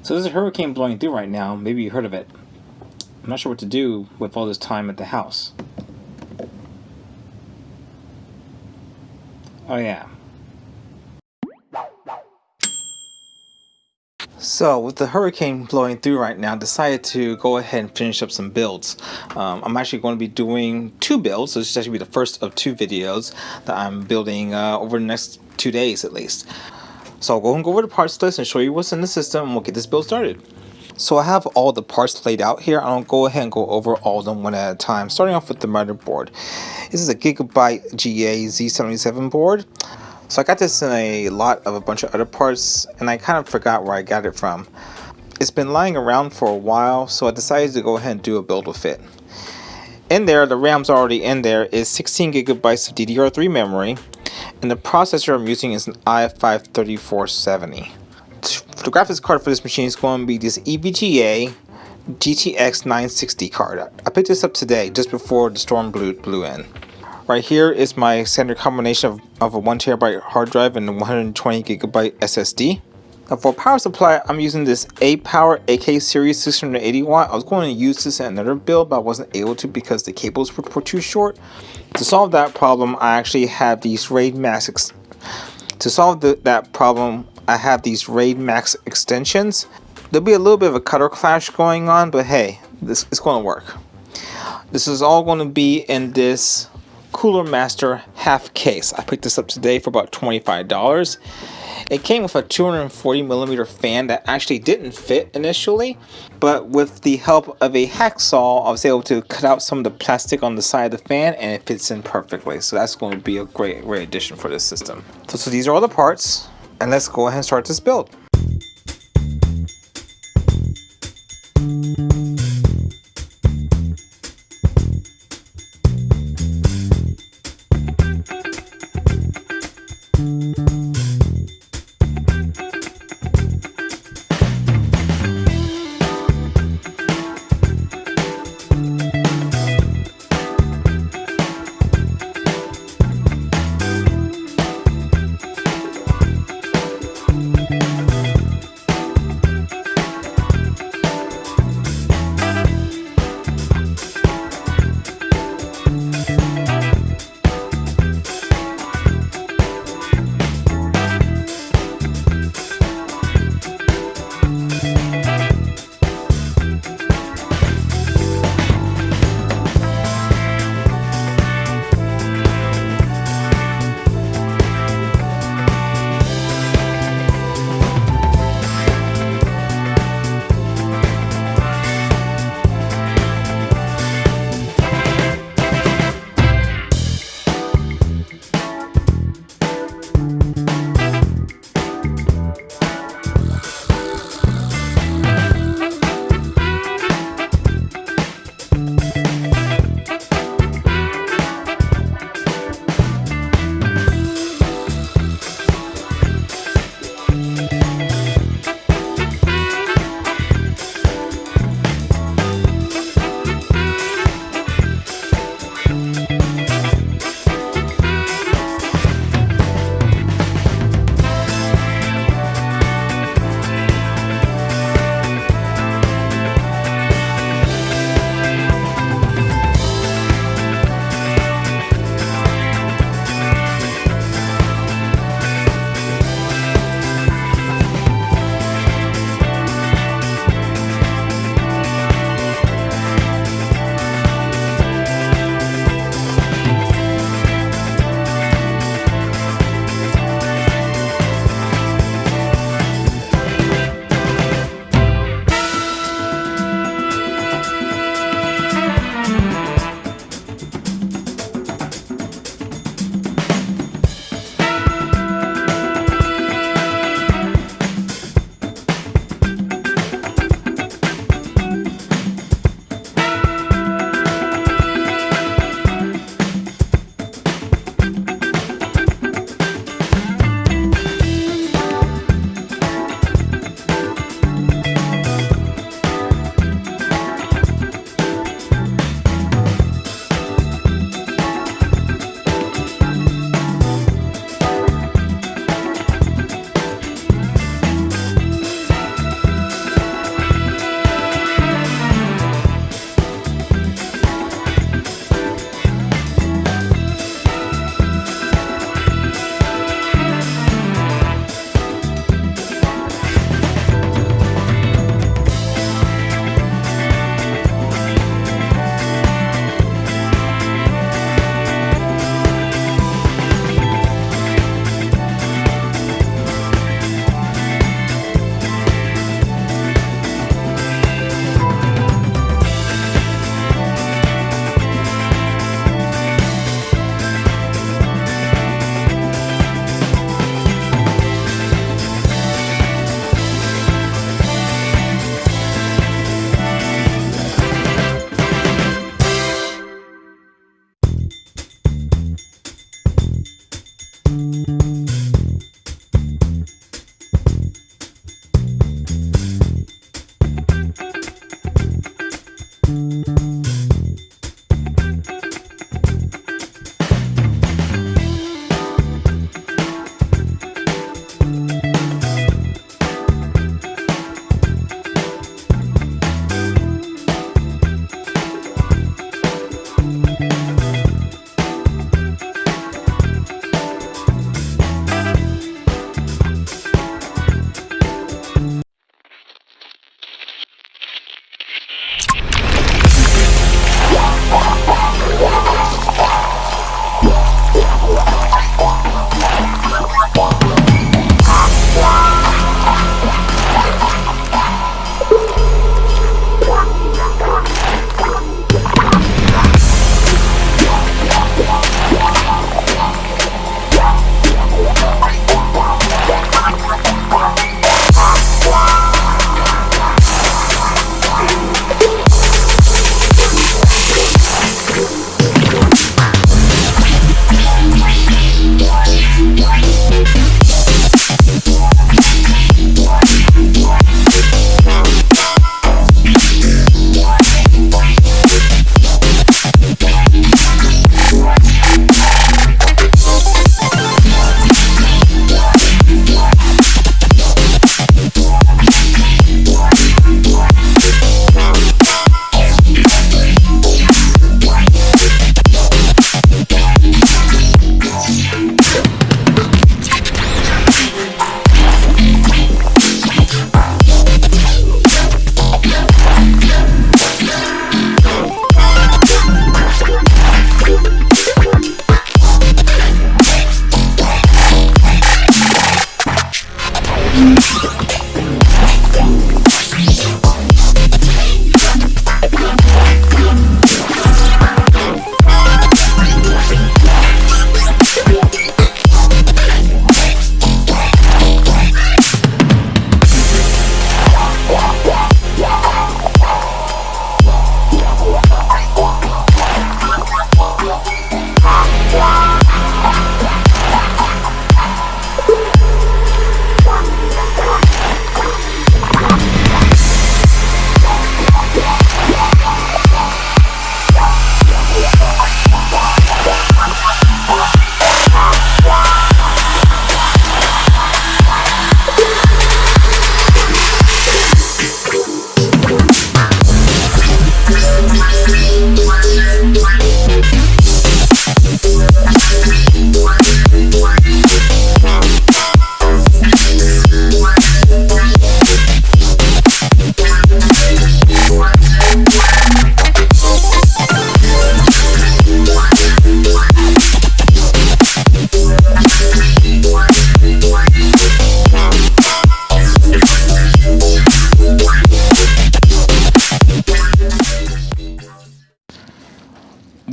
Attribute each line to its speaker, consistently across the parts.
Speaker 1: So there's a hurricane blowing through right now. Maybe you heard of it. I'm not sure what to do with all this time at the house. Oh yeah. So with the hurricane blowing through right now, I decided to go ahead and finish up some builds. I'm actually going to be doing 2 builds, so this is actually the first of 2 videos that I'm building over the next 2 days at least. So I'll go and go over the parts list and show you what's in the system, and we'll get this build started. So I have all the parts laid out here. I'll go ahead and go over all of them one at a time, starting off with the motherboard. This is a Gigabyte GA Z77 board. So I got this in a lot of a bunch of other parts, and I kind of forgot where I got it from. It's been lying around for a while, so I decided to go ahead and do a build with it. In there, the RAM's already in there, is 16 gigabytes of DDR3 memory, and the processor I'm using is an i5-3470. The graphics card for this machine is going to be this EVGA GTX 960 card. I picked this up today, just before the storm blew in. Right here is my standard combination of a 1TB hard drive and a 120 gigabyte SSD. Now for power supply, I'm using this A-Power AK Series 680 watt. I was going to use this in another build, but I wasn't able to because the cables were too short. To solve that problem, I actually have these RAID Max. That problem, I have these RAID Max extensions. There'll be a little bit of a cutter clash going on, but hey, this is going to work. This is all going to be in this Cooler Master half case. I picked this up today for about $25. It came with a 240mm fan that actually didn't fit initially, but with the help of a hacksaw, I was able to cut out some of the plastic on the side of the fan, and it fits in perfectly. So that's going to be a great addition for this system. So these are all the parts, and let's go ahead and start this build.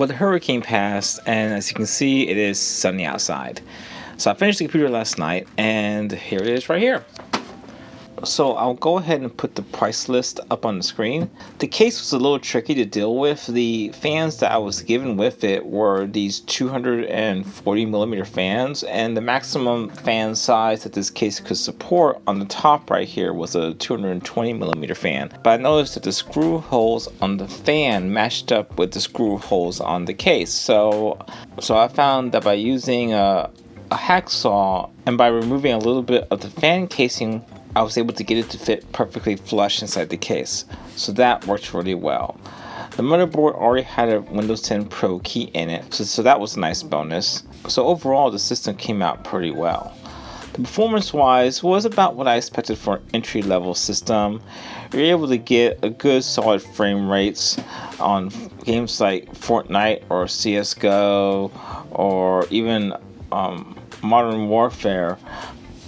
Speaker 1: But the hurricane passed, and as you can see, it is sunny outside. So I finished the computer last night, and here it is right here. So I'll go ahead and put the price list up on the screen. The case was a little tricky to deal with. The fans that I was given with it were these 240 millimeter fans, and the maximum fan size that this case could support on the top right here was a 220 millimeter fan. But I noticed that the screw holes on the fan matched up with the screw holes on the case. So I found that by using a hacksaw and by removing a little bit of the fan casing, I was able to get it to fit perfectly flush inside the case. So that worked really well. The motherboard already had a Windows 10 Pro key in it, so that was a nice bonus. So overall, the system came out pretty well. The performance-wise was about what I expected for an entry-level system. You're able to get a good solid frame rates on games like Fortnite or CSGO or even Modern Warfare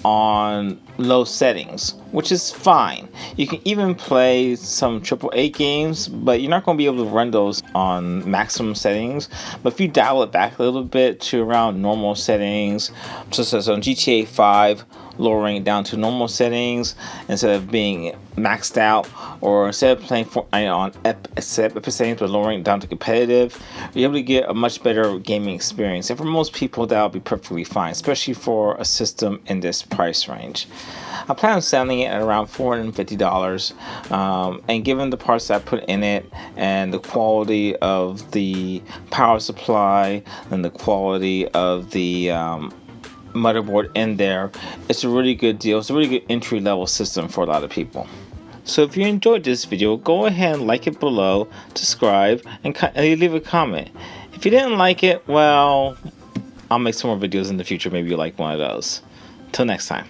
Speaker 1: on low settings, which is fine. You can even play some AAA games, but you're not going to be able to run those on maximum settings. But if you dial it back a little bit to around normal settings, such as on GTA 5, lowering it down to normal settings instead of being maxed out, or instead of playing Fortnite on epic settings but lowering it down to competitive, you're able to get a much better gaming experience. And for most people, that'll be perfectly fine, especially for a system in this price range. I plan on selling it at around $450, and given the parts that I put in it and the quality of the power supply and the quality of the motherboard in there, it's a really good deal. It's a really good entry-level system for a lot of people. So if you enjoyed this video, go ahead and like it below, subscribe, and leave a comment. If you didn't like it, well, I'll make some more videos in the future. Maybe you like one of those. Till next time.